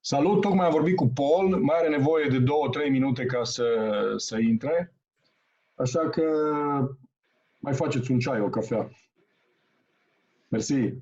Salut, tocmai am vorbit cu Paul, mai are nevoie de 2-3 minute ca să intre, așa că mai faceți un ceai, o cafea. Mersi.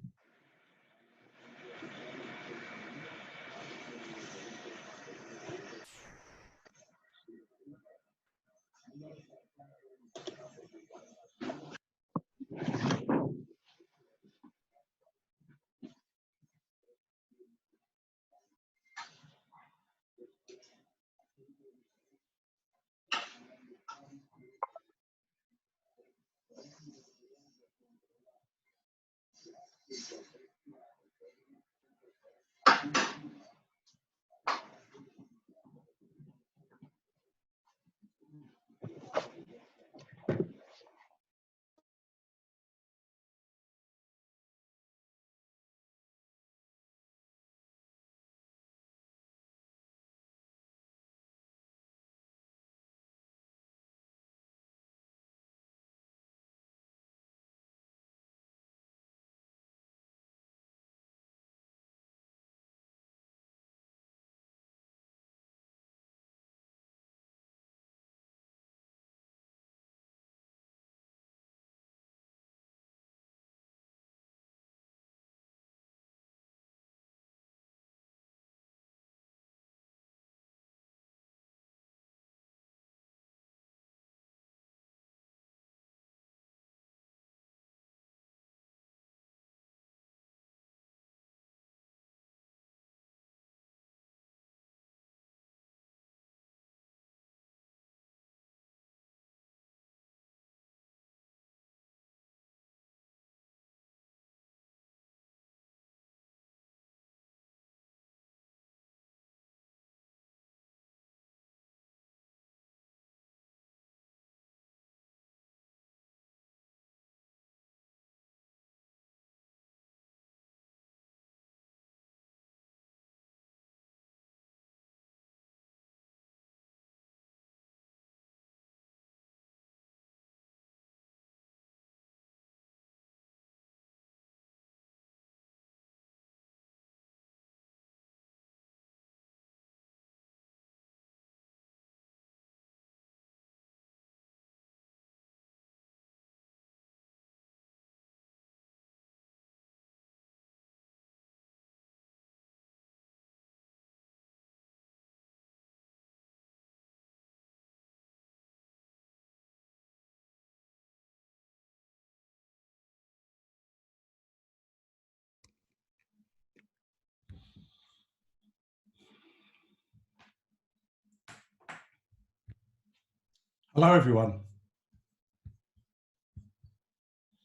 Hello, everyone.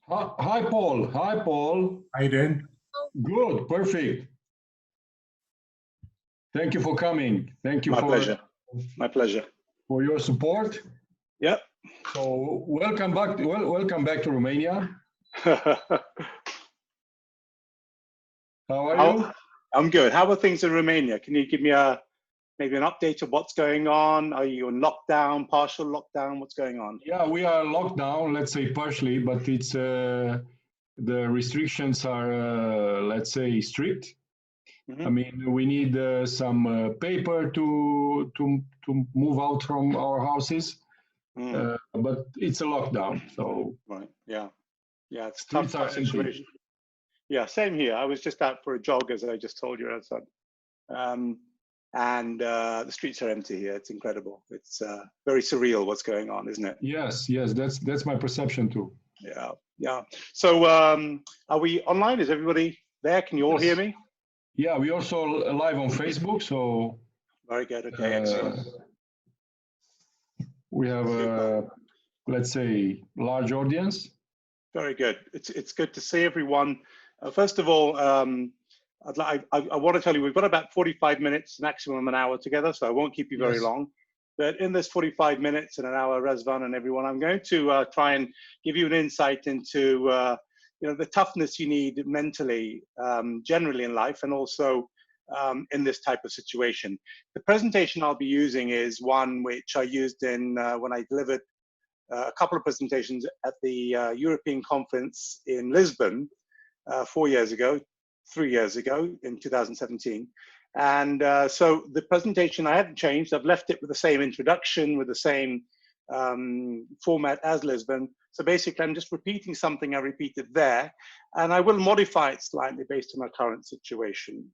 Hi, Paul. Hi, Paul. How you doing? Good, perfect. Thank you for coming. Thank you My pleasure. My pleasure. For your support. Yep. So welcome back. Welcome back to Romania. How are you? I'm good. How are things in Romania? Can you give me maybe an update of what's going on? Are you on lockdown, partial lockdown? What's going on? Yeah, we are locked down, let's say partially, but it's the restrictions are, let's say, strict. Mm-hmm. I mean, we need some paper to move out from our houses, but it's a lockdown. So right, yeah, it's streets tough are situation. empty. Yeah, same here. I was just out for a jog, as I just told your son, and the streets are empty here. It's incredible. It's very surreal what's going on, isn't it? Yes, that's my perception too. Yeah. So are we online? Is everybody there? Can you all hear me? Yeah, we also live on Facebook, so very good. Okay, excellent. We have let's say large audience. Very good. It's good to see everyone. First of all, I want to tell you we've got about 45 minutes, maximum an hour together, so I won't keep you very long. But in this 45 minutes and an hour, Razvan and everyone, I'm going to try and give you an insight into the toughness you need mentally, generally in life, and also in this type of situation. The presentation I'll be using is one which I used in when I delivered a couple of presentations at the European conference in Lisbon 3 years ago in 2017. And so the presentation I haven't changed. I've left it with the same introduction, with the same format as Lisbon. So basically, I'm just repeating something I repeated there, and I will modify it slightly based on our current situation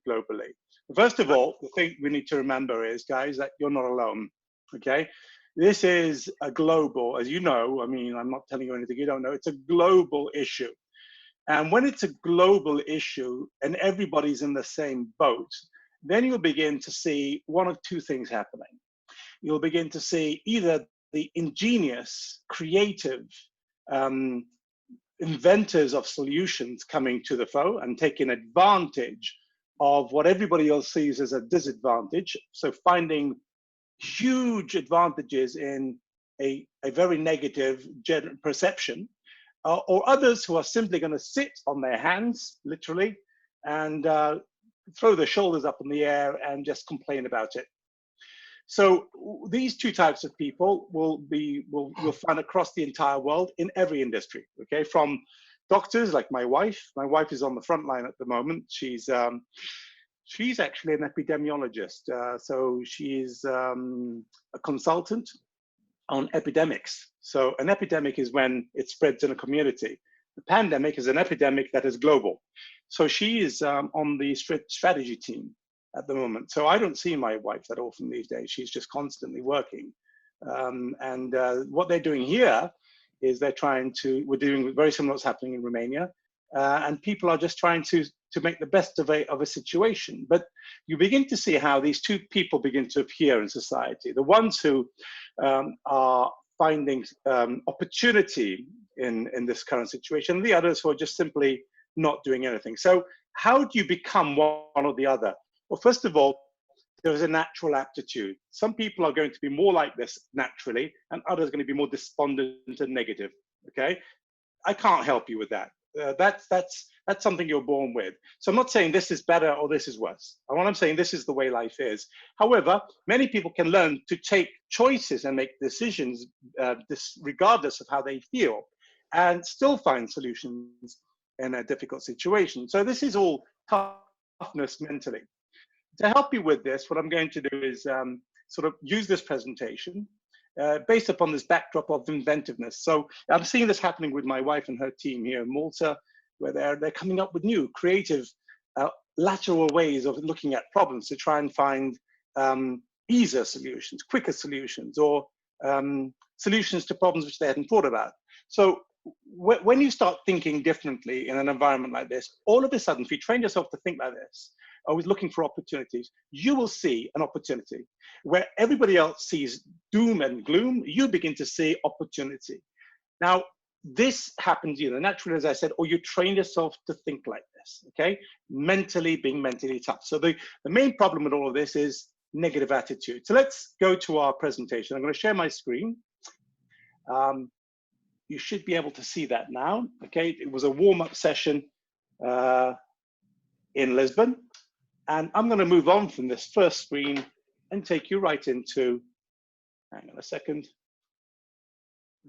globally. First of all, the thing we need to remember is, guys, that you're not alone, okay? This is a global, as you know, I mean, I'm not telling you anything you don't know, it's a global issue. And when it's a global issue and everybody's in the same boat, then you'll begin to see one of two things happening. You'll begin to see either the ingenious, creative inventors of solutions coming to the fore and taking advantage of what everybody else sees as a disadvantage. So finding huge advantages in a very negative perception, or others who are simply going to sit on their hands, literally, and throw their shoulders up in the air and just complain about it. So these two types of people you'll find across the entire world in every industry, okay? From doctors like my wife. My wife is on the front line at the moment. She's actually an epidemiologist. So she's a consultant on epidemics. So an epidemic is when it spreads in a community. The pandemic is an epidemic that is global. So she is on the strategy team at the moment. So I don't see my wife that often these days. She's just constantly working. What they're doing here is we're doing very similar to what's happening in Romania. And people are just trying to make the best of a situation. But you begin to see how these two people begin to appear in society. The ones who are finding opportunity in this current situation, the others who are just simply not doing anything. So how do you become one or the other? Well, first of all, there's a natural aptitude. Some people are going to be more like this naturally, and others are going to be more despondent and negative, okay? I can't help you with that. That's something you're born with. So I'm not saying this is better or this is worse. What I'm saying, this is the way life is. However, many people can learn to take choices and make decisions regardless of how they feel, and still find solutions in a difficult situation. So this is all toughness mentally. To help you with this, what I'm going to do is sort of use this presentation based upon this backdrop of inventiveness. So I'm seeing this happening with my wife and her team here in Malta, where they're coming up with new, creative, lateral ways of looking at problems to try and find easier solutions, quicker solutions, or solutions to problems which they hadn't thought about. So when you start thinking differently in an environment like this, all of a sudden, if you train yourself to think like this, always looking for opportunities, you will see an opportunity. Where everybody else sees doom and gloom, you begin to see opportunity. Now, this happens either naturally, as I said, or you train yourself to think like this, okay? Being mentally tough. So the main problem with all of this is negative attitude. So let's go to our presentation. I'm going to share my screen. You should be able to see that now, okay? It was a warm-up session in Lisbon. And I'm going to move on from this first screen and take you right into, hang on a second,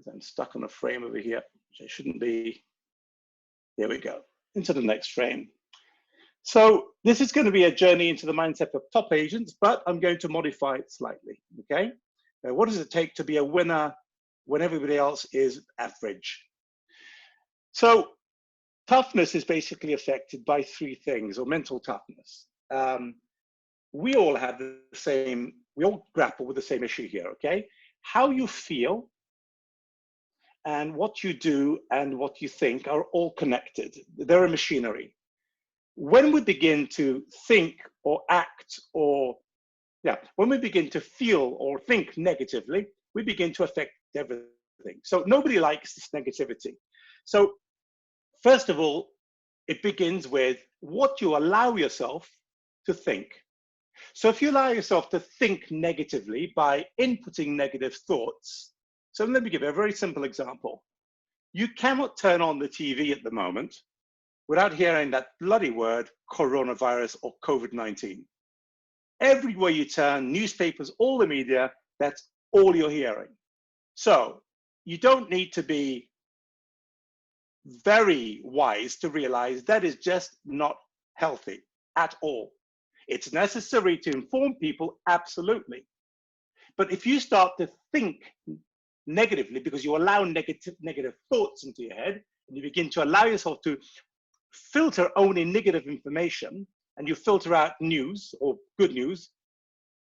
I'm stuck on a frame over here, which I shouldn't be. There we go, into the next frame. So this is going to be a journey into the mindset of top agents, but I'm going to modify it slightly, okay? Now, what does it take to be a winner when everybody else is average? So toughness is basically affected by three things, or mental toughness. We all have the same, we all grapple with the same issue here, okay? How you feel and what you do and what you think are all connected. They're a machinery. When we begin to think or act when we begin to feel or think negatively, we begin to affect everything. So nobody likes this negativity. So first of all, it begins with what you allow yourself to think. So if you allow yourself to think negatively by inputting negative thoughts, so let me give you a very simple example. You cannot turn on the TV at the moment without hearing that bloody word, coronavirus or COVID-19. Everywhere you turn, newspapers, all the media, that's all you're hearing. So you don't need to be very wise to realize that is just not healthy at all. It's necessary to inform people, absolutely. But if you start to think negatively because you allow negative thoughts into your head, and you begin to allow yourself to filter only negative information, and you filter out news or good news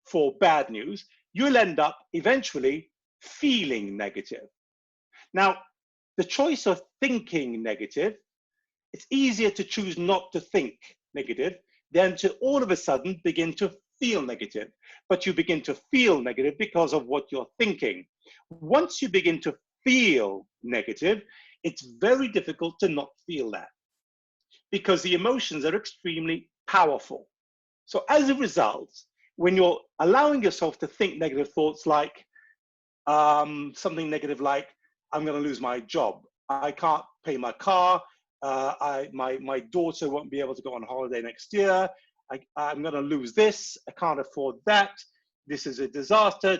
for bad news, you'll end up eventually feeling negative. Now, the choice of thinking negative, it's easier to choose not to think negative than to all of a sudden begin to feel negative. But you begin to feel negative because of what you're thinking. Once you begin to feel negative, it's very difficult to not feel that, because the emotions are extremely powerful. So as a result, when you're allowing yourself to think negative thoughts like something negative like, I'm going to lose my job, I can't pay my car, my daughter won't be able to go on holiday next year, I'm going to lose this, I can't afford that, this is a disaster.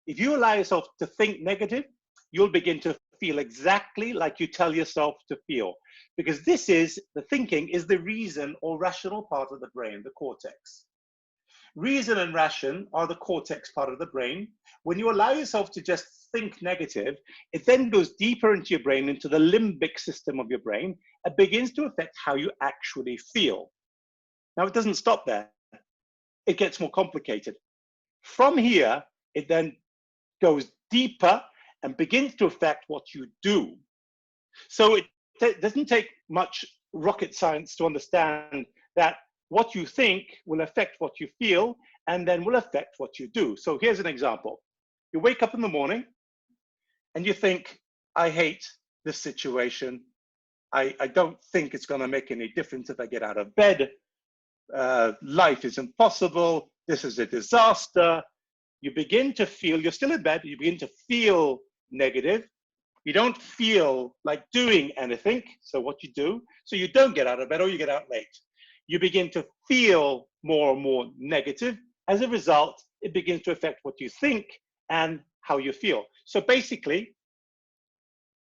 If you allow yourself to think negative, you'll begin to feel exactly like you tell yourself to feel, because this is, the thinking is the reason or rational part of the brain, the cortex. Reason and ration are the cortex part of the brain. When you allow yourself to just think negative, it then goes deeper into your brain, into the limbic system of your brain, and begins to affect how you actually feel. Now, it doesn't stop there. It gets more complicated. From here, it then goes deeper and begins to affect what you do. So it doesn't take much rocket science to understand that what you think will affect what you feel, and then will affect what you do. So here's an example. You wake up in the morning and you think, I hate this situation. I don't think it's going to make any difference if I get out of bed. Life is impossible. This is a disaster. You begin to feel, you're still in bed, you begin to feel negative. You don't feel like doing anything. So what you do, so you don't get out of bed, or you get out late. You begin to feel more and more negative. As a result, it begins to affect what you think and how you feel. So basically,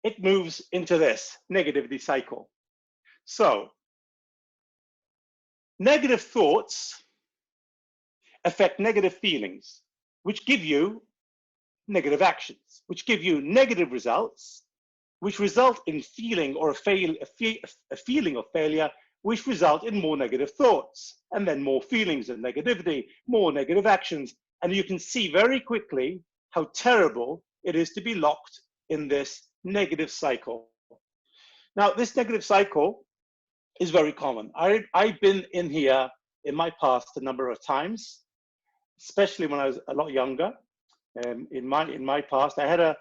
it moves into this negativity cycle. So negative thoughts affect negative feelings, which give you negative actions, which give you negative results, which result in feeling or a feeling of failure, which result in more negative thoughts, and then more feelings of negativity, more negative actions. And you can see very quickly how terrible it is to be locked in this negative cycle. Now, this negative cycle is very common. I've been in here in my past a number of times, especially when I was a lot younger. In my past, I had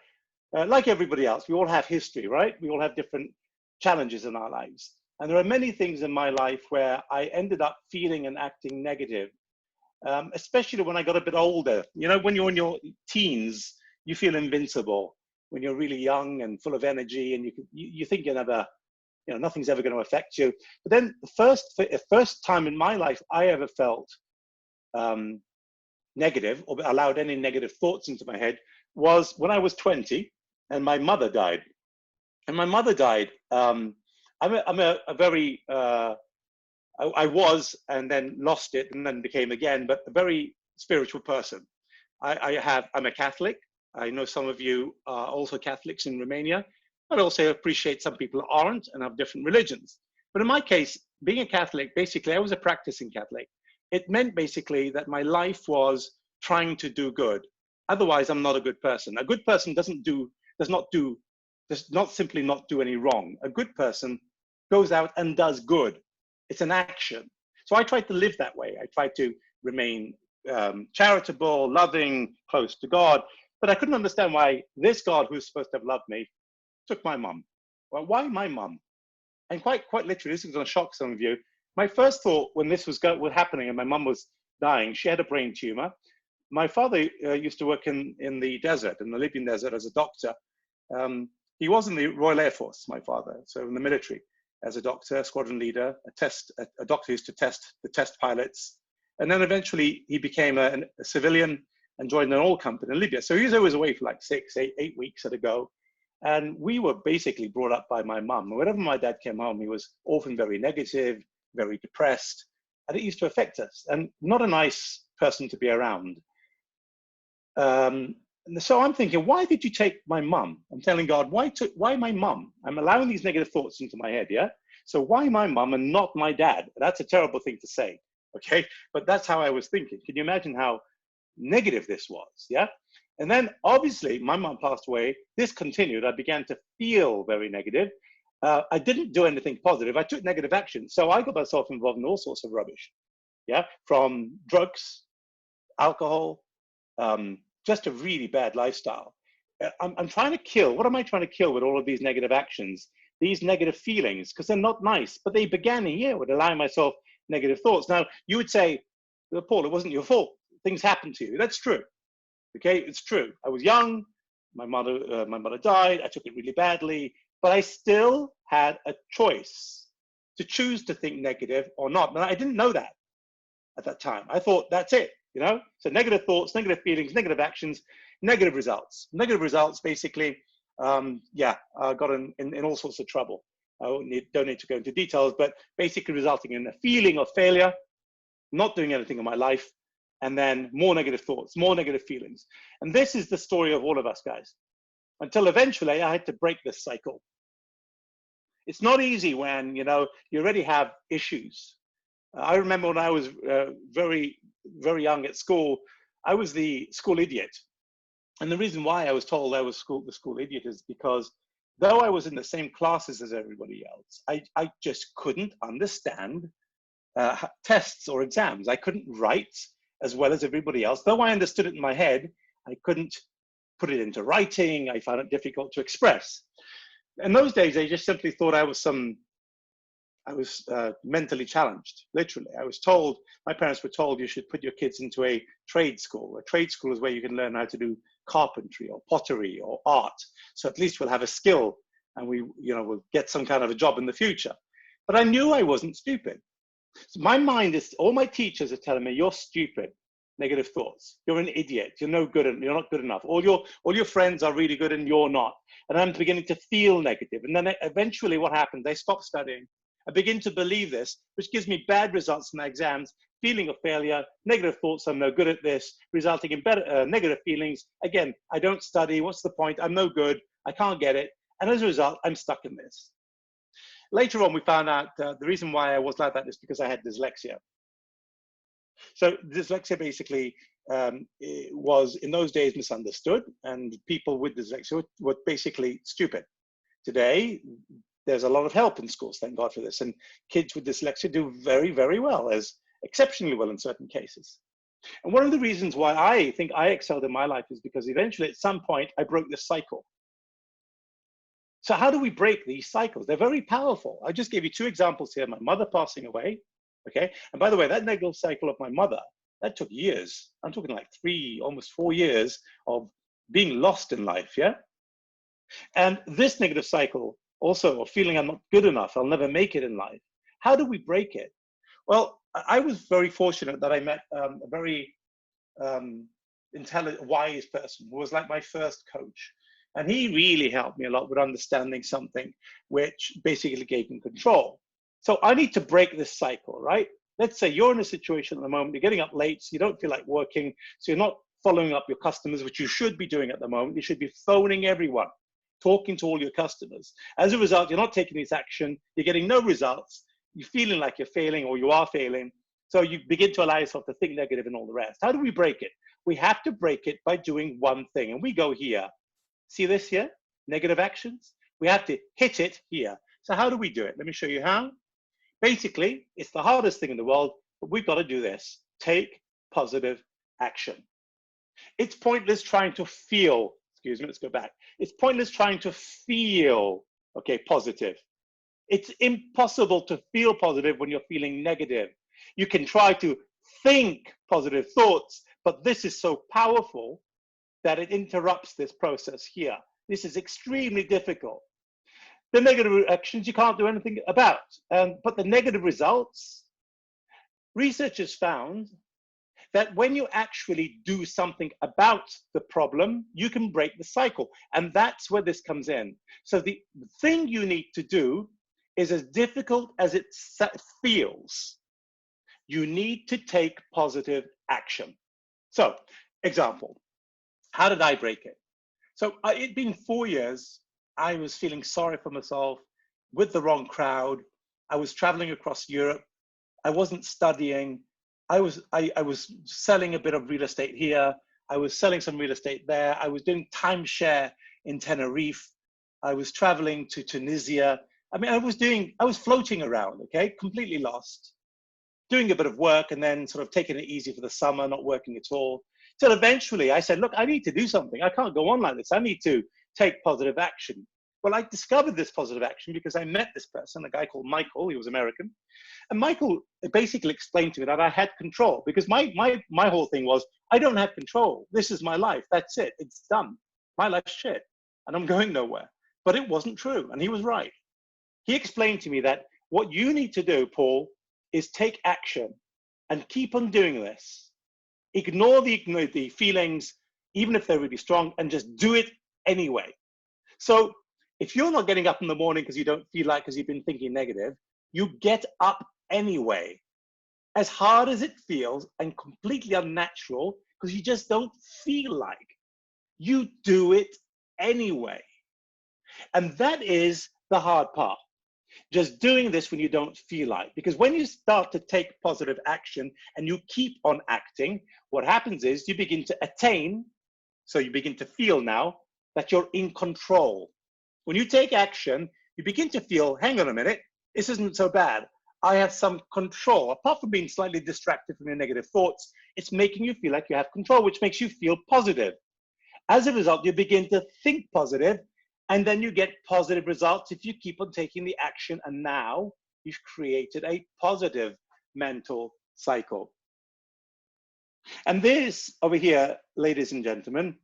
like everybody else, we all have history, right? We all have different challenges in our lives. And there are many things in my life where I ended up feeling and acting negative, especially when I got a bit older. You know, when you're in your teens, you feel invincible. When you're really young and full of energy, and you think you're never, you know, nothing's ever going to affect you. But then the first time in my life I ever felt negative or allowed any negative thoughts into my head was when I was 20 and my mother died. And my mother died. I'm a very, I was and then lost it and then became again, but a very spiritual person. I'm a Catholic. I know some of you are also Catholics in Romania. I'd also appreciate some people aren't and have different religions. But in my case, being a Catholic, basically, I was a practicing Catholic. It meant basically that my life was trying to do good. Otherwise, I'm not a good person. A good person does not simply not do any wrong. A good person goes out and does good. It's an action. So I tried to live that way. I tried to remain charitable, loving, close to God. But I couldn't understand why this God, who's supposed to have loved me, took my mum. Well, why my mum? And quite literally, this is going to shock some of you. My first thought when this was happening and my mum was dying, she had a brain tumor. My father used to work in the desert, in the Libyan desert, as a doctor. He was in the Royal Air Force, my father, so in the military, as a doctor, squadron leader, a doctor used to test the test pilots. And then eventually he became a civilian and joined an oil company in Libya. So he was always away for like 6, 8 weeks at a go. And we were basically brought up by my mum. Whenever my dad came home, he was often very negative, very depressed. and it used to affect us, and not a nice person to be around. So I'm thinking, why did you take my mum? I'm telling God, why my mum? I'm allowing these negative thoughts into my head, yeah? So why my mum and not my dad? That's a terrible thing to say, okay? But that's how I was thinking. Can you imagine how negative this was, yeah? And then obviously my mum passed away. This continued. I began to feel very negative. I didn't do anything positive. I took negative action. So I got myself involved in all sorts of rubbish, yeah? From drugs, alcohol, just a really bad lifestyle. I'm trying to kill, what am I trying to kill with all of these negative actions? These negative feelings, because they're not nice, but they began here with allowing myself negative thoughts. Now, you would say, well, Paul, it wasn't your fault. Things happened to you. That's true. Okay, it's true. I was young. My mother died. I took it really badly, but I still had a choice to choose to think negative or not. And I didn't know that at that time. I thought that's it. You know, so negative thoughts, negative feelings, negative actions, negative results. Negative results, basically, got in all sorts of trouble. I don't need to go into details, but basically resulting in a feeling of failure, not doing anything in my life, and then more negative thoughts, more negative feelings. And this is the story of all of us, guys, until eventually I had to break this cycle. It's not easy when, you know, you already have issues. I remember when I was very young at school, I was the school idiot. And the reason why I was told I was the school idiot is because though I was in the same classes as everybody else, I just couldn't understand tests or exams. I couldn't write as well as everybody else. Though I understood it in my head, I couldn't put it into writing. I found it difficult to express. In those days, I just simply thought I was mentally challenged, literally. I was told, my parents were told, you should put your kids into a trade school. A trade school is where you can learn how to do carpentry or pottery or art. So at least we'll have a skill and we'll get some kind of a job in the future. But I knew I wasn't stupid. So my mind is, all my teachers are telling me, you're stupid, negative thoughts. You're an idiot. You're no good and you're not good enough. All your friends are really good and you're not. And I'm beginning to feel negative. And then eventually what happens, I stop studying. I begin to believe this, which gives me bad results in my exams, feeling of failure, negative thoughts, I'm no good at this, resulting in better negative feelings. Again, I don't study. What's the point? I'm no good. I can't get it. And as a result, I'm stuck in this. Later on, we found out the reason why I was like that is because I had dyslexia. So dyslexia basically was in those days misunderstood, and people with dyslexia were basically stupid. Today, there's a lot of help in schools, thank God for this. And kids with dyslexia do very, very well, as exceptionally well in certain cases. And one of the reasons why I think I excelled in my life is because eventually at some point I broke this cycle. So how do we break these cycles? They're very powerful. I just gave you two examples here. My mother passing away, okay? And by the way, that negative cycle of my mother, that took years. I'm talking like 3, almost 4 years of being lost in life, yeah? And this negative cycle also of feeling I'm not good enough, I'll never make it in life. How do we break it? Well, I was very fortunate that I met a very intelligent, wise person who was like my first coach. And he really helped me a lot with understanding something which basically gave me control. So I need to break this cycle, right? Let's say you're in a situation at the moment, you're getting up late, so you don't feel like working, so you're not following up your customers, which you should be doing at the moment. You should be phoning everyone, talking to all your customers. As a result, you're not taking this action, you're getting no results, you're feeling like you're failing or you are failing. So you begin to allow yourself to think negative and all the rest. How do we break it? We have to break it by doing one thing. And we go here. See this here? Negative actions. We have to hit it here. So how do we do it? Let me show you how. Basically, it's the hardest thing in the world, but we've got to do this. Take positive action. It's pointless trying to feel, excuse me, let's go back. It's pointless trying to feel, okay, positive. It's impossible to feel positive when you're feeling negative. You can try to think positive thoughts, but this is so powerful that it interrupts this process here. This is extremely difficult. The negative actions you can't do anything about, but the negative results, researchers found that when you actually do something about the problem, you can break the cycle. And that's where this comes in. So the thing you need to do is as difficult as it feels. you need to take positive action. So, example, how did I break it? So it'd been 4 years. I was feeling sorry for myself, with the wrong crowd. I was traveling across Europe. I wasn't studying. I was selling a bit of real estate here. I was selling some real estate there. I was doing timeshare in Tenerife. I was traveling to Tunisia. I mean, I was floating around, okay, completely lost, doing a bit of work and then sort of taking it easy for the summer, not working at all. Till eventually I said, look, I need to do something. I can't go on like this. I need to take positive action. Well, I discovered this positive action because I met this person, a guy called Michael. He was American. And Michael basically explained to me that I had control, because my whole thing was, I don't have control. This is my life. That's it. It's done. My life's shit. And I'm going nowhere. But it wasn't true. And he was right. He explained to me that what you need to do, Paul, is take action and keep on doing this. Ignore the feelings, even if they're really strong, and just do it anyway. So if you're not getting up in the morning because you don't feel like, because you've been thinking negative, you get up anyway. As hard as it feels and completely unnatural, because you just don't feel like, you do it anyway. And that is the hard part. Just doing this when you don't feel like, because when you start to take positive action and you keep on acting, what happens is you begin to attain, so you begin to feel now that you're in control. When you take action, you begin to feel, hang on a minute, this isn't so bad. I have some control. Apart from being slightly distracted from your negative thoughts, it's making you feel like you have control, which makes you feel positive. As a result, you begin to think positive, and then you get positive results if you keep on taking the action. And now you've created a positive mental cycle. And this over here, ladies and gentlemen,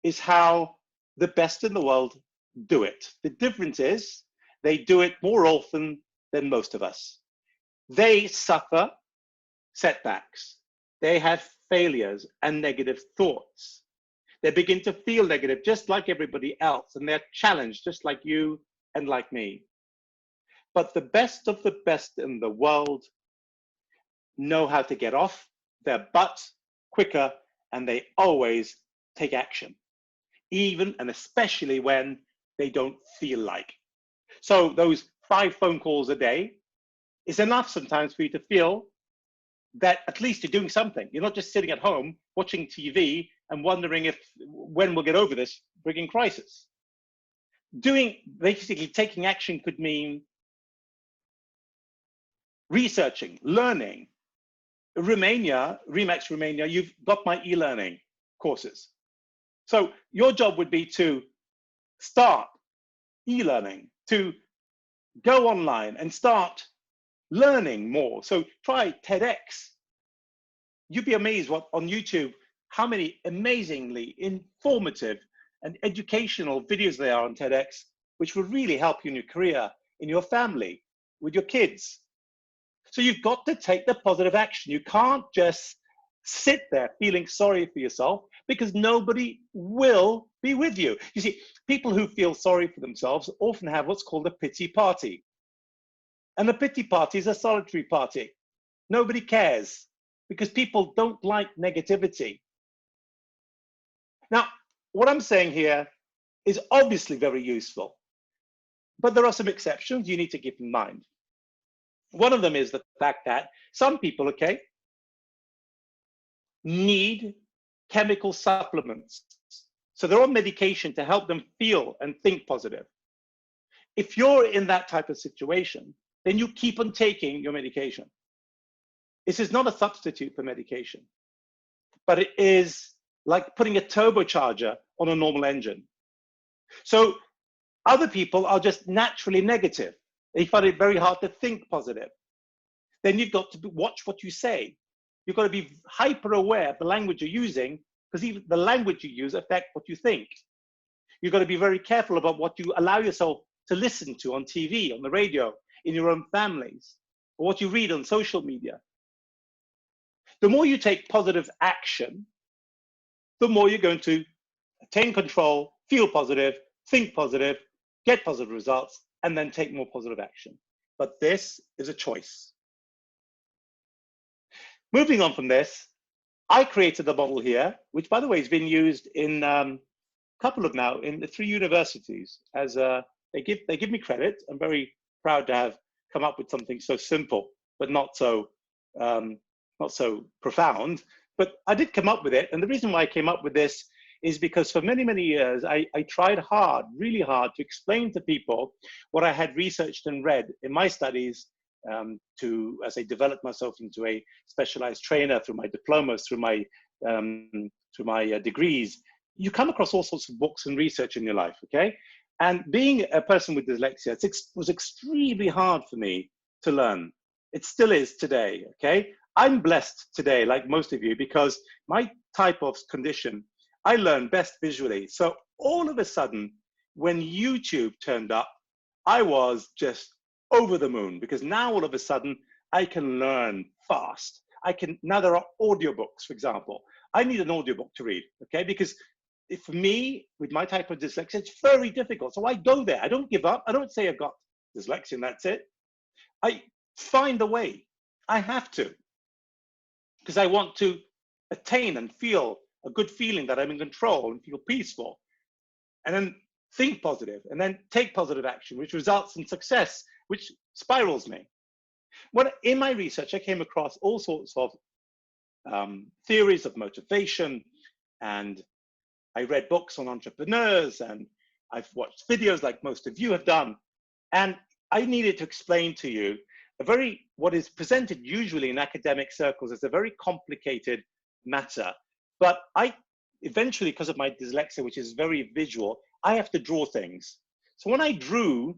is how the best in the world do it. The difference is they do it more often than most of us. They suffer setbacks. They have failures and negative thoughts. They begin to feel negative just like everybody else, and they're challenged just like you and like me. But the best of the best in the world know how to get off their butts quicker, and they always take action, even and especially when they don't feel like. So those 5 phone calls a day is enough sometimes for you to feel that at least you're doing something. You're not just sitting at home watching TV and wondering when we'll get over this frigging crisis. Basically taking action could mean researching, learning. Remax Romania, you've got my e-learning courses. So your job would be to start e-learning, to go online and start learning more. So try TEDx. You'd be amazed on YouTube how many amazingly informative and educational videos there are on TEDx, which will really help you in your career, in your family, with your kids. So you've got to take the positive action. You can't just sit there feeling sorry for yourself, because nobody will be with you. You see, people who feel sorry for themselves often have what's called a pity party. And a pity party is a solitary party. Nobody cares, because people don't like negativity. Now, what I'm saying here is obviously very useful, but there are some exceptions you need to keep in mind. One of them is the fact that some people, okay, need chemical supplements. So they're on medication to help them feel and think positive. If you're in that type of situation, then you keep on taking your medication. This is not a substitute for medication, but it is like putting a turbocharger on a normal engine. So other people are just naturally negative. They find it very hard to think positive. Then you've got to watch what you say. You've got to be hyper aware of the language you're using, because even the language you use affects what you think. You've got to be very careful about what you allow yourself to listen to on TV, on the radio, in your own families, or what you read on social media. The more you take positive action, the more you're going to attain control, feel positive, think positive, get positive results, and then take more positive action. But this is a choice. moving on from this, I created a model here, which, by the way, has been used in in the 3 universities. As they give me credit. I'm very proud to have come up with something so simple, but not so profound. But I did come up with it, and the reason why I came up with this is because for many, many years, I tried hard, really hard, to explain to people what I had researched and read in my studies, as I developed myself into a specialized trainer through my diplomas, through my degrees. You come across all sorts of books and research in your life, okay? And being a person with dyslexia, it was extremely hard for me to learn. It still is today, okay? I'm blessed today, like most of you, because my type of condition, I learn best visually. So all of a sudden, when YouTube turned up, I was just over the moon, because now all of a sudden I can learn fast. Now there are audiobooks, for example. I need an audiobook to read, okay? Because for me, with my type of dyslexia, it's very difficult. So I go there. I don't give up. I don't say I've got dyslexia and that's it. I find a way. I have to, because I want to attain and feel a good feeling that I'm in control and feel peaceful, and then think positive, and then take positive action, which results in success, which spirals me. In my research, I came across all sorts of theories of motivation, and I read books on entrepreneurs, and I've watched videos like most of you have done. And I needed to explain to you what is presented usually in academic circles as a very complicated matter. But eventually, because of my dyslexia, which is very visual, I have to draw things. So when I drew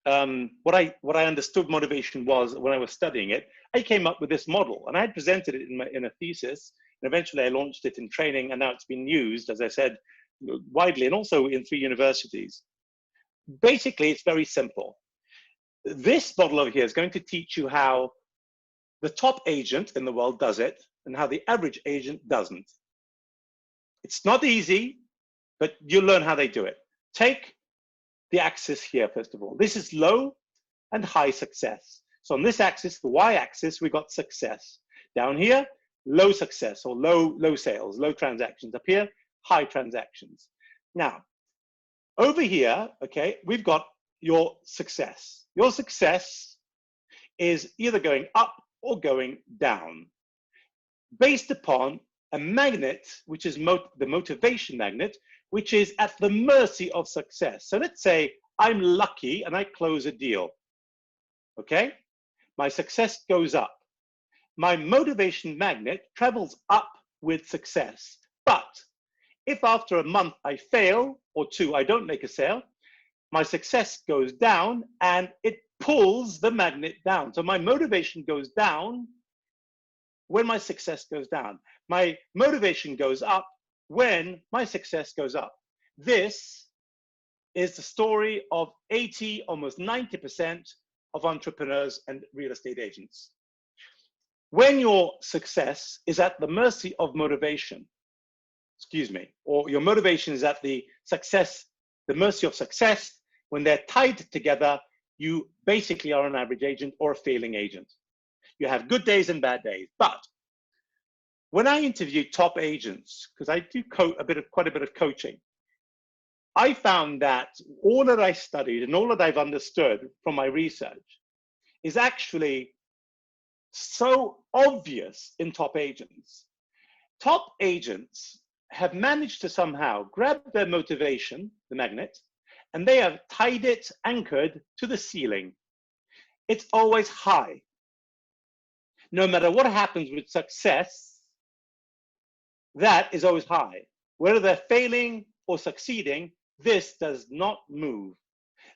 what I understood motivation was when I was studying it, I came up with this model, and I had presented it in a thesis, and eventually I launched it in training, and now it's been used, as I said, widely, and also in 3 universities. Basically, it's very simple. This model over here is going to teach you how the top agent in the world does it and how the average agent doesn't. It's not easy, but you'll learn how they do it. Take the axis here, first of all. This is low and high success. So on this axis, the y-axis, we got success. Down here, low success, or low sales, low transactions. Up here, high transactions. Now, over here, okay, we've got your success. Your success is either going up or going down, based upon a magnet, which is the motivation magnet, which is at the mercy of success. So let's say I'm lucky and I close a deal, okay? My success goes up. My motivation magnet travels up with success. But if after a month I fail, or 2, I don't make a sale, my success goes down and it pulls the magnet down. So my motivation goes down when my success goes down. My motivation goes up when my success goes up. This is the story of 80, almost 90% of entrepreneurs and real estate agents. When your success is at the mercy of motivation, or your motivation is at the mercy of success, when they're tied together, you basically are an average agent or a failing agent. You have good days and bad days. But when I interview top agents, because I do quite a bit of coaching, I found that all that I studied and all that I've understood from my research is actually so obvious in top agents. Top agents have managed to somehow grab their motivation, the magnet, and they have tied it, anchored to the ceiling. It's always high. No matter what happens with success, that is always high. Whether they're failing or succeeding, this does not move.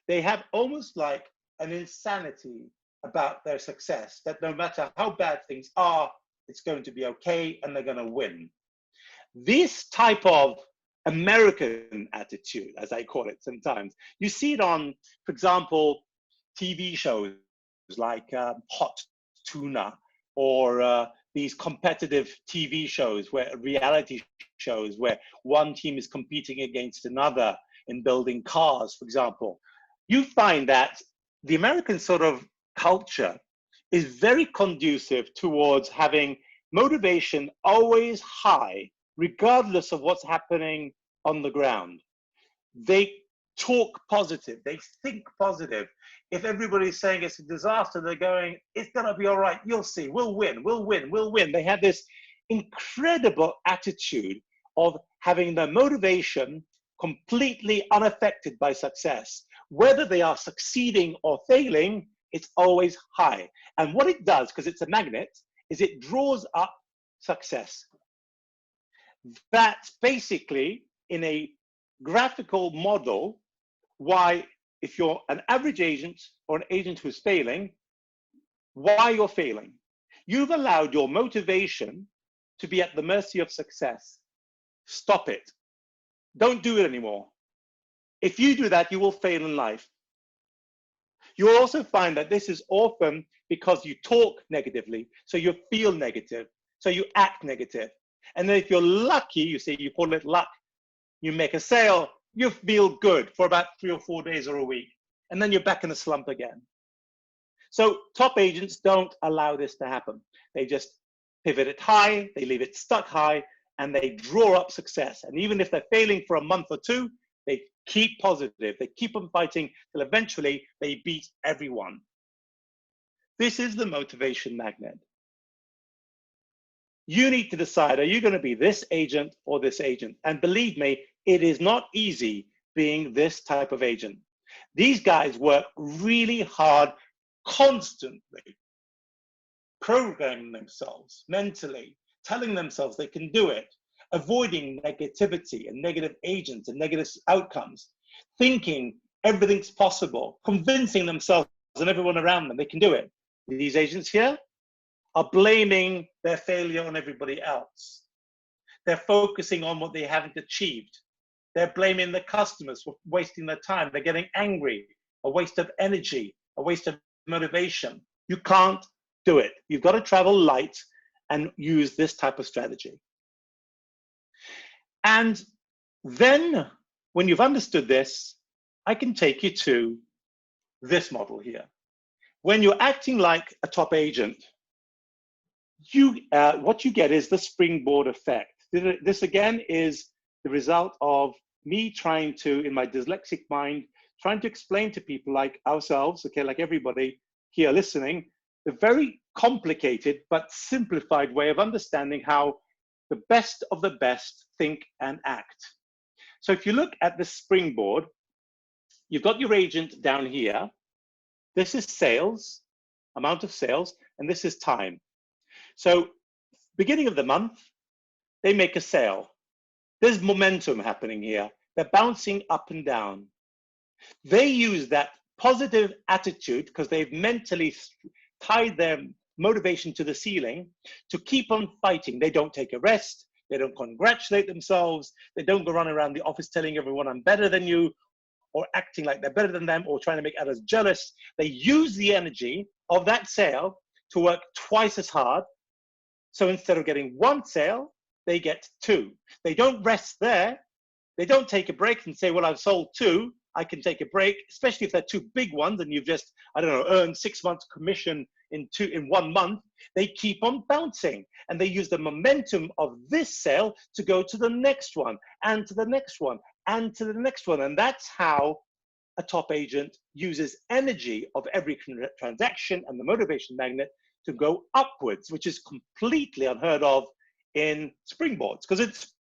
They have almost like an insanity about their success, that no matter how bad things are, it's going to be okay and they're going to win. This type of American attitude, as I call it sometimes, you see it on, for example, TV shows like Hot Tuna, or these competitive TV shows, reality shows where one team is competing against another in building cars, for example. You find that the American sort of culture is very conducive towards having motivation always high, regardless of what's happening on the ground. They talk positive, they think positive. If everybody's saying it's a disaster, they're going, it's gonna be all right, you'll see, we'll win, we'll win, we'll win. They have this incredible attitude of having their motivation completely unaffected by success. Whether they are succeeding or failing, it's always high. And what it does, because it's a magnet, is it draws up success. That's basically, in a graphical model, why if you're an average agent or an agent who's failing, why you're failing. You've allowed your motivation to be at the mercy of success. Stop it. Don't do it anymore. If you do that, you will fail in life. You'll also find that this is often because you talk negatively, so you feel negative, so you act negative. And then if you're lucky, you call it luck, you make a sale, you feel good for about 3 or 4 days or a week, and then you're back in a slump again. So top agents don't allow this to happen. They just pivot it high, they leave it stuck high, and they draw up success. And even if they're failing for a month or two, they keep positive. They keep on fighting till eventually they beat everyone. This is the motivation magnet. You need to decide, are you going to be this agent or this agent? And believe me, it is not easy being this type of agent. These guys work really hard, constantly, programming themselves mentally, telling themselves they can do it, avoiding negativity and negative agents and negative outcomes, thinking everything's possible, convincing themselves and everyone around them they can do it. These agents here are blaming their failure on everybody else. They're focusing on what they haven't achieved. They're blaming the customers for wasting their time. They're getting angry, a waste of energy, a waste of motivation. You can't do it. You've got to travel light and use this type of strategy. And then when you've understood this, I can take you to this model here. When you're acting like a top agent, what you get is the Springboard Effect. This again is the result of me trying to, in my dyslexic mind, trying to explain to people like ourselves, okay, like everybody here listening, the very complicated but simplified way of understanding how the best of the best think and act. So if you look at the springboard, you've got your agent down here. This is sales, amount of sales, and this is time. So beginning of the month, they make a sale. There's momentum happening here. They're bouncing up and down. They use that positive attitude because they've mentally tied their motivation to the ceiling to keep on fighting. They don't take a rest. They don't congratulate themselves. They don't go run around the office telling everyone I'm better than you or acting like they're better than them or trying to make others jealous. They use the energy of that sale to work twice as hard. So instead of getting one sale, they get two. They don't rest there. They don't take a break and say, well, I've sold two. I can take a break, especially if they're two big ones and you've just, I don't know, earned 6 months commission in 1 month. They keep on bouncing and they use the momentum of this sale to go to the next one and to the next one and to the next one. And that's how a top agent uses energy of every transaction and the motivation magnet to go upwards, which is completely unheard of in springboards, because it's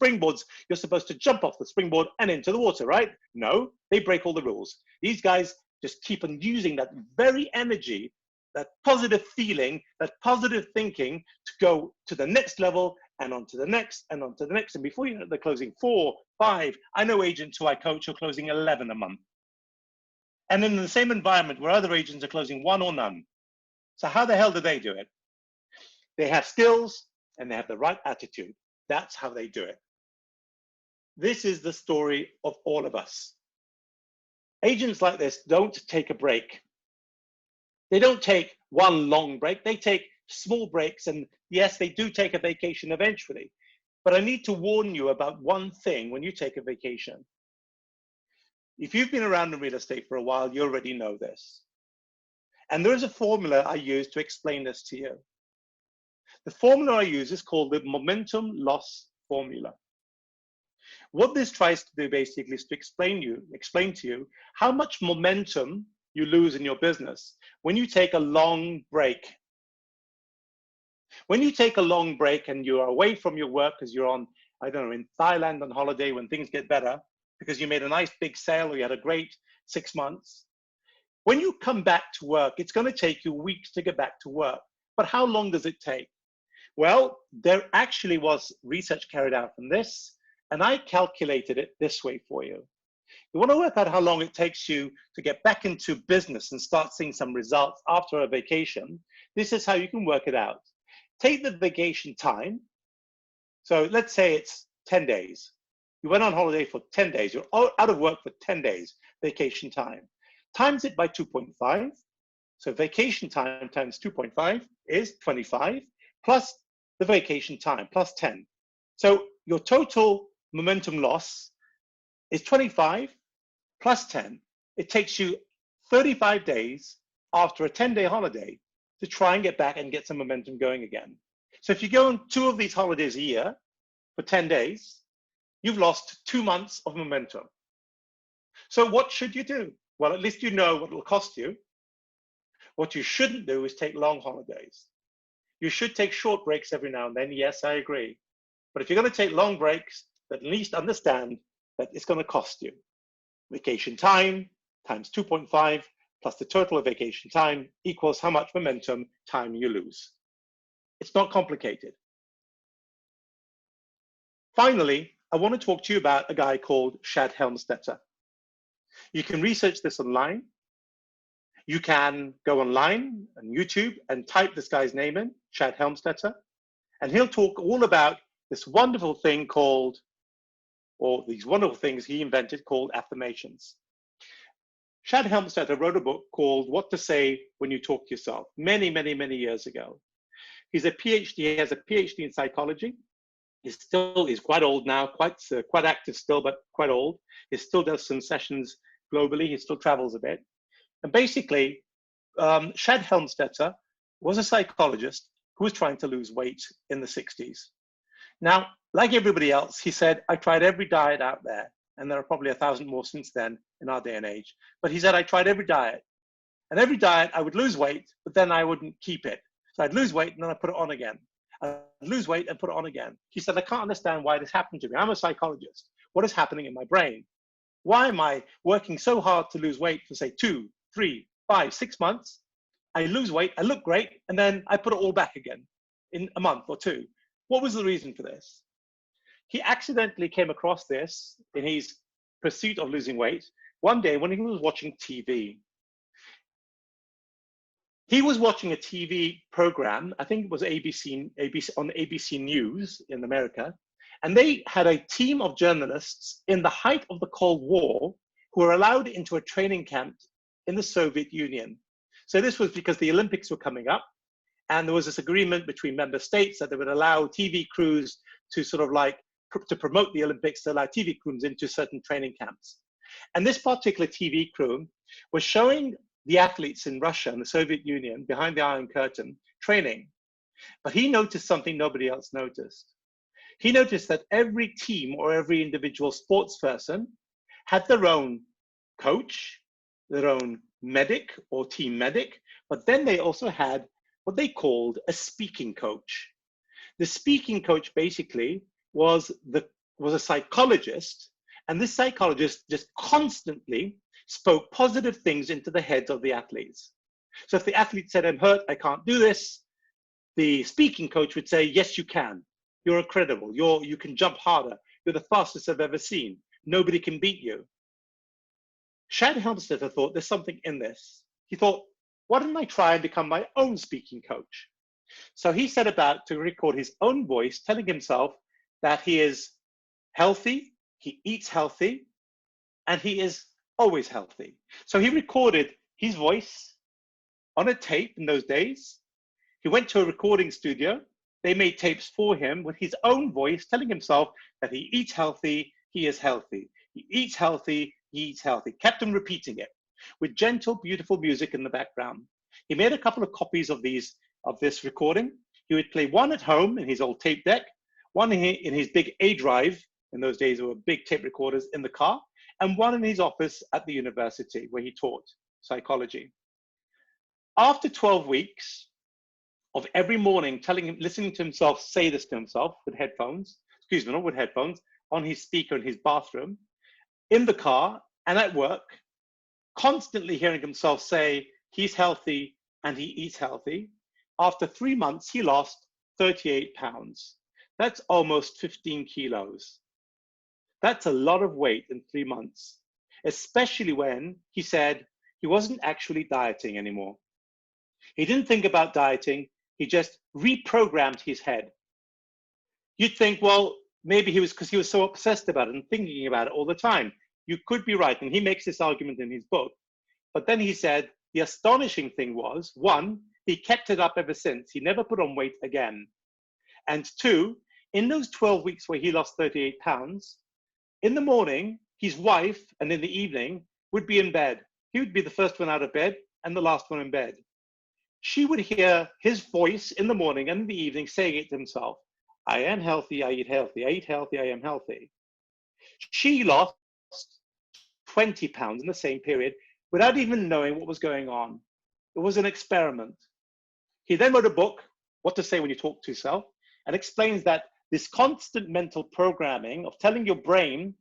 springboards, you're supposed to jump off the springboard and into the water, right? No, they break all the rules. These guys just keep on using that very energy, that positive feeling, that positive thinking to go to the next level and on to the next and on to the next. And before you know it, they're closing 4, 5. I know agents who I coach are closing 11 a month. And in the same environment where other agents are closing 1 or none. So how the hell do they do it? They have skills and they have the right attitude. That's how they do it. This is the story of all of us. Agents like this don't take a break. They don't take one long break. They take small breaks. And yes, they do take a vacation eventually. But I need to warn you about one thing when you take a vacation. If you've been around in real estate for a while, you already know this. And there is a formula I use to explain this to you. The formula I use is called the momentum loss formula. What this tries to do basically is to explain to you how much momentum you lose in your business when you take a long break. When you take a long break and you are away from your work because you're on, I don't know, in Thailand on holiday when things get better because you made a nice big sale or you had a great 6 months. When you come back to work, it's going to take you weeks to get back to work. But how long does it take? Well, there actually was research carried out from this, and I calculated it this way for you. You want to work out how long it takes you to get back into business and start seeing some results after a vacation. This is how you can work it out. Take the vacation time. So let's say it's 10 days. You went on holiday for 10 days. You're out of work for 10 days, vacation time. Times it by 2.5. So vacation time times 2.5 is 25 plus the vacation time plus 10. So your total momentum loss is 25 plus 10. It takes you 35 days after a 10-day holiday to try and get back and get some momentum going again. So if you go on 2 of these holidays a year for 10 days, you've lost 2 months of momentum. So what should you do? Well, at least you know what it will cost you. What you shouldn't do is take long holidays. You should take short breaks every now and then. Yes, I agree. But if you're going to take long breaks, at least understand that it's going to cost you. Vacation time times 2.5 plus the total of vacation time equals how much momentum time you lose. It's not complicated. Finally, I want to talk to you about a guy called Shad Helmstetter. You can research this online. You can go online on YouTube and type this guy's name in, Shad Helmstetter, and he'll talk all about this wonderful thing called, or these wonderful things he invented called affirmations. Shad Helmstetter wrote a book called What to Say When You Talk to Yourself many, many, many years ago. He's a PhD, he has a PhD in psychology. He's quite old now, quite active still, but quite old. He still does some sessions globally. He still travels a bit. And basically, Shad Helmstetter was a psychologist who was trying to lose weight in the 60s. Now, like everybody else, he said, I tried every diet out there, and there are probably 1,000 more since then in our day and age. But he said, I tried every diet, and every diet I would lose weight, but then I wouldn't keep it. So I'd lose weight, and then I'd put it on again. I'd lose weight and put it on again. He said, I can't understand why this happened to me. I'm a psychologist. What is happening in my brain? Why am I working so hard to lose weight for, say, 2, 3, 5, 6 months? I lose weight, I look great, and then I put it all back again in a month or 2. What was the reason for this? He accidentally came across this in his pursuit of losing weight one day when he was watching TV. He was watching a TV program, I think it was ABC on ABC News in America, and they had a team of journalists in the height of the Cold War who were allowed into a training camp in the Soviet Union. So this was because the Olympics were coming up, and there was this agreement between member states that they would allow TV crews to sort of like to promote the Olympics, to allow TV crews into certain training camps. And this particular TV crew was showing the athletes in Russia and the Soviet Union behind the Iron Curtain training. But he noticed something nobody else noticed. He noticed that every team or every individual sports person had their own coach, their own medic or team medic, but then they also had what they called a speaking coach. The speaking coach basically was a psychologist, and this psychologist just constantly spoke positive things into the heads of the athletes. So if the athlete said, I'm hurt, I can't do this, the speaking coach would say, yes, you can. You're incredible. You can jump harder. You're the fastest I've ever seen. Nobody can beat you. Shad Helmstetter thought there's something in this. He thought, why don't I try and become my own speaking coach? So he set about to record his own voice telling himself that he is healthy, he eats healthy, and he is always healthy. So he recorded his voice on a tape in those days. He went to a recording studio. They made tapes for him with his own voice telling himself that he eats healthy, he is healthy. He eats healthy, he eats healthy. Kept him repeating it with gentle, beautiful music in the background. He made a couple of copies of this recording. He would play one at home in his old tape deck, one in his big A drive, in those days there were big tape recorders in the car, and one in his office at the university where he taught psychology. After 12 weeks of every morning listening to himself say this to himself with headphones, not with headphones, on his speaker in his bathroom, in the car and at work, constantly hearing himself say he's healthy and he eats healthy, after 3 months, he lost 38 pounds. That's almost 15 kilos. That's a lot of weight in 3 months, especially when he said he wasn't actually dieting anymore. He didn't think about dieting, he just reprogrammed his head. You'd think, well, maybe he was because he was so obsessed about it and thinking about it all the time. You could be right, and he makes this argument in his book. But then he said the astonishing thing was, one, he kept it up ever since. He never put on weight again. And two, in those 12 weeks where he lost 38 pounds, in the morning, his wife, and in the evening, would be in bed. He would be the first one out of bed and the last one in bed. She would hear his voice in the morning and in the evening saying it to himself. I am healthy, I eat healthy, I eat healthy, I am healthy. She lost 20 pounds in the same period without even knowing what was going on. It was an experiment. He then wrote a book, What to Say When You Talk to Yourself, and explains that this constant mental programming of telling your brain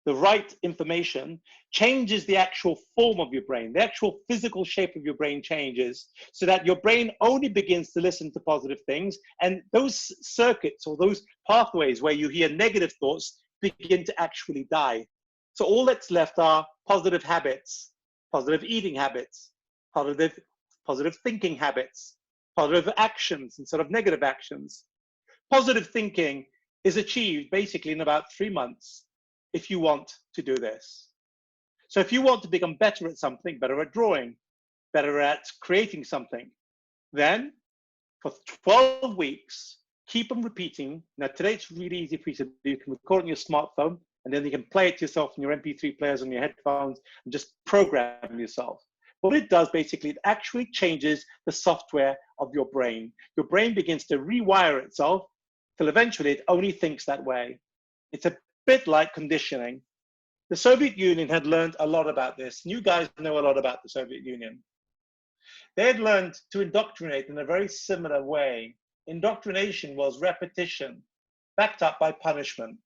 the right information changes the actual form of your brain. The actual physical shape of your brain changes so that your brain only begins to listen to positive things. And those circuits or those pathways where you hear negative thoughts begin to actually die. So all that's left are positive habits, positive eating habits, positive thinking habits, positive actions instead of negative actions. Positive thinking is achieved basically in about 3 months if you want to do this. So if you want to become better at something, better at drawing, better at creating something, then for 12 weeks, keep on repeating. Now today it's really easy for you to do. You can record on your smartphone and then you can play it to yourself on your MP3 players on your headphones and just program yourself. What it does basically, it actually changes the software of your brain. Your brain begins to rewire itself till eventually it only thinks that way. It's a bit like conditioning. The Soviet Union had learned a lot about this. You guys know a lot about the Soviet Union. They had learned to indoctrinate in a very similar way. Indoctrination was repetition, backed up by punishment.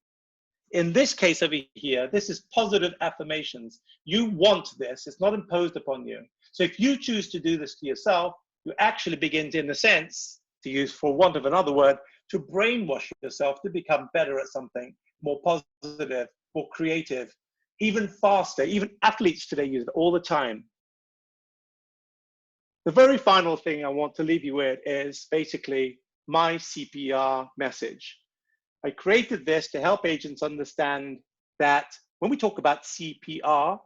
In this case over here, this is positive affirmations. You want this, it's not imposed upon you. So if you choose to do this to yourself, you actually begin to, in a sense, to use for want of another word, to brainwash yourself to become better at something, more positive, more creative, even faster. Even athletes today use it all the time. The very final thing I want to leave you with is basically my CPR message. I created this to help agents understand that when we talk about CPR,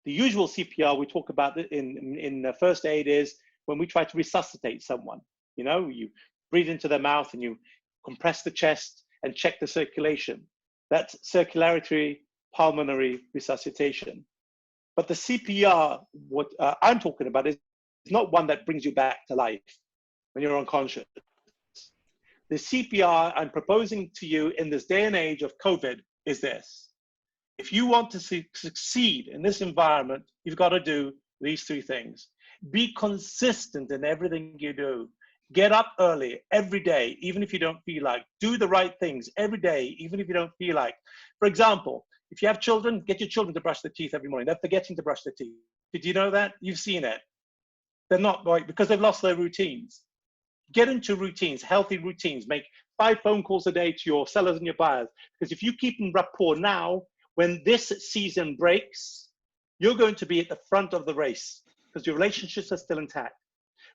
the usual CPR we talk about in first aid is when we try to resuscitate someone. You know, you breathe into their mouth and you compress the chest and check the circulation. That's circulatory pulmonary resuscitation. But the CPR, what I'm talking about, is not one that brings you back to life when you're unconscious. The CPR I'm proposing to you in this day and age of COVID is this. If you want to succeed in this environment, you've got to do these 3 things. Be consistent in everything you do. Get up early every day, even if you don't feel like. Do the right things every day, even if you don't feel like. For example, if you have children, get your children to brush their teeth every morning. They're forgetting to brush their teeth. Did you know that? You've seen it. They're not right because they've lost their routines. Get into routines, healthy routines. Make 5 phone calls a day to your sellers and your buyers. Because if you keep in rapport now, when this season breaks, you're going to be at the front of the race because your relationships are still intact.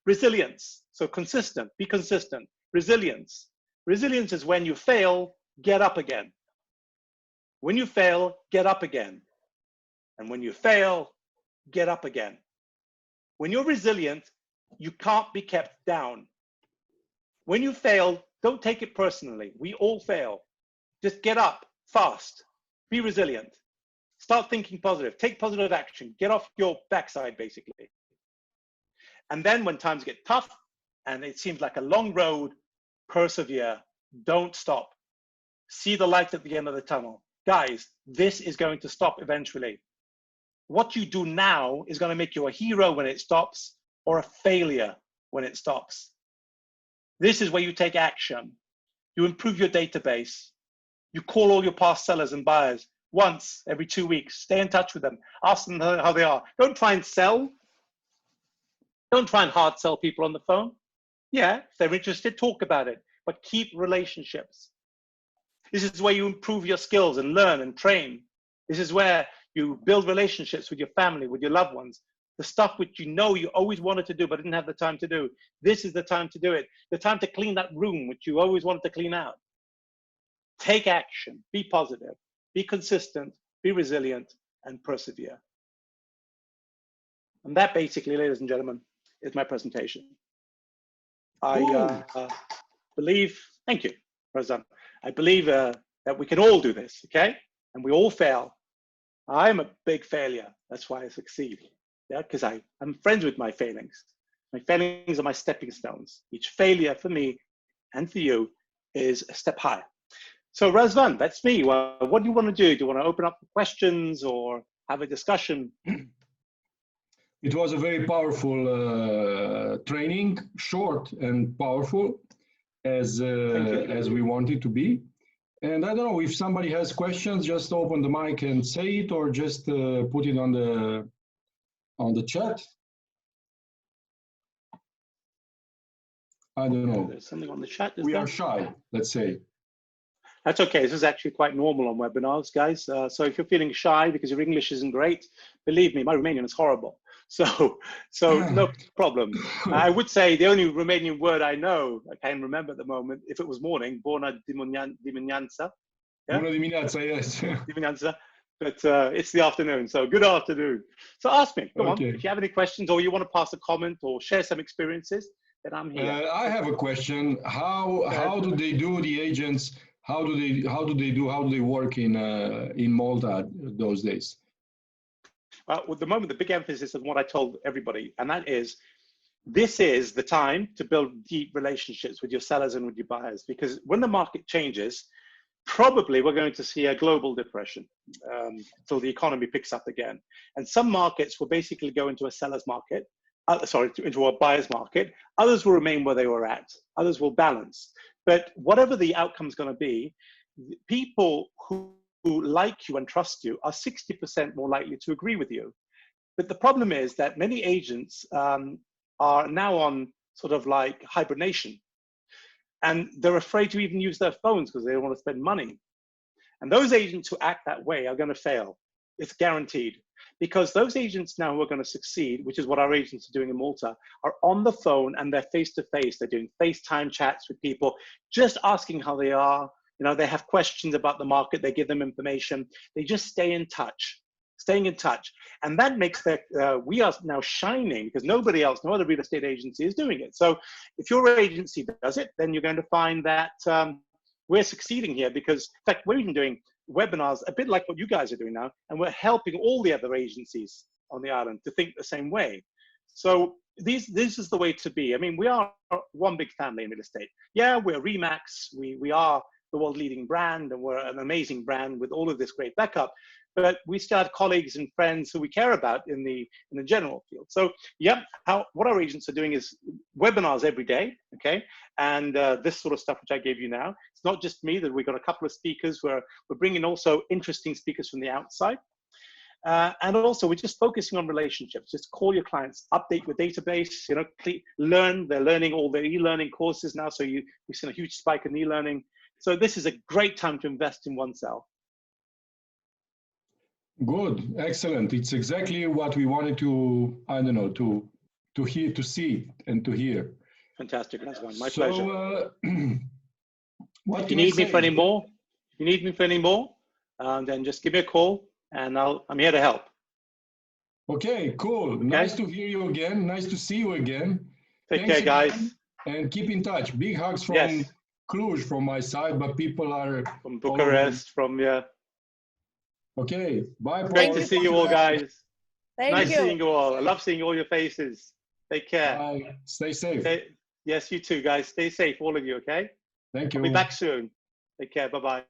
Resilience, so consistent, be consistent. Resilience. Resilience is when you fail, get up again. When you fail, get up again. And when you fail, get up again. When you're resilient, you can't be kept down. When you fail, don't take it personally. We all fail. Just get up fast. Be resilient. Start thinking positive. Take positive action. Get off your backside, basically. And then when times get tough, and it seems like a long road, persevere, don't stop. See the light at the end of the tunnel. Guys, this is going to stop eventually. What you do now is going to make you a hero when it stops, or a failure when it stops. This is where you take action. You improve your database. You call all your past sellers and buyers once every 2 weeks. Stay in touch with them. Ask them how they are. Don't try and sell. Don't try and hard sell people on the phone. Yeah, if they're interested, talk about it. But keep relationships. This is where you improve your skills and learn and train. This is where you build relationships with your family, with your loved ones. The stuff which you know you always wanted to do but didn't have the time to do. This is the time to do it. The time to clean that room which you always wanted to clean out. Take action. Be positive. Be consistent. Be resilient. And persevere. And that basically, ladies and gentlemen, is my presentation. I believe, thank you, President. I believe that we can all do this, okay? And we all fail. I'm a big failure. That's why I succeed. Yeah, because I'm friends with my failings. My failings are my stepping stones. Each failure for me and for you is a step higher. So Razvan, that's me. Well, what do you want to do? Do you want to open up for questions or have a discussion? It was a very powerful training, short and powerful, as we want it to be. And I don't know if somebody has questions, just open the mic and say it, or just put it on the chat. I don't know. There's something on the chat. We are shy, let's say. That's okay. This is actually quite normal on webinars, guys. So if you're feeling shy because your English isn't great, believe me, my Romanian is horrible. So no problem. I would say the only Romanian word I know, I can't remember at the moment, if it was morning, bună dimineața. Yeah? Bună dimineața, yes. Dimineața. But it's the afternoon, so good afternoon. So ask me, come on, if you have any questions or you want to pass a comment or share some experiences, then I'm here. I have a question. How do they do, the agents? How do they work in Malta those days? Well, at the moment, the big emphasis on what I told everybody, and that is, this is the time to build deep relationships with your sellers and with your buyers, because when the market changes, probably we're going to see a global depression until the economy picks up again. And some markets will basically go into a seller's market, into a buyer's market. Others will remain where they were at. Others will balance. But whatever the outcome is going to be, people who like you and trust you are 60% more likely to agree with you. But the problem is that many agents are now on sort of like hibernation, and they're afraid to even use their phones because they don't want to spend money. And those agents who act that way are going to fail. It's guaranteed, because those agents now who are going to succeed, which is what our agents are doing in Malta, are on the phone and they're face-to-face. They're doing FaceTime chats with people, just asking how they are. You know, they have questions about the market. They give them information. They just stay in touch, staying in touch. And that makes that we are now shining, because nobody else, no other real estate agency is doing it. So if your agency does it, then you're going to find that we're succeeding here, because in fact, we're even doing webinars a bit like what you guys are doing now, and we're helping all the other agencies on the island to think the same way. So this is the way to be. I mean, we are one big family in real estate. Yeah, we're Remax. We are the world leading brand, and we're an amazing brand with all of this great backup, but we still have colleagues and friends who we care about in the general field. So yeah, what our agents are doing is webinars every day, okay? And this sort of stuff which I gave you now, it's not just me, that we've got a couple of speakers where we're bringing also interesting speakers from the outside. And also we're just focusing on relationships. Just call your clients, update your database, you know, learn. They're learning all their e-learning courses now. So we've seen a huge spike in e-learning. So this is a great time to invest in oneself. Good, excellent. It's exactly what we wanted to, I don't know, to hear, to see, and to hear. Fantastic, that's one. My pleasure. What if you need me for any more, then just give me a call, and I'm here to help. Okay, cool. Okay. Nice to hear you again. Nice to see you again. Take care, guys. And keep in touch. Big hugs from Cluj from my side, but people are from Bucharest, from Okay, bye. Great to see you all, guys. Thank nice you. seeing you all. I love seeing all your faces. Take care. Bye. Stay safe. Yes, you too, guys. Stay safe, all of you, okay? Thank you. I'll be back soon. Take care. Bye-bye.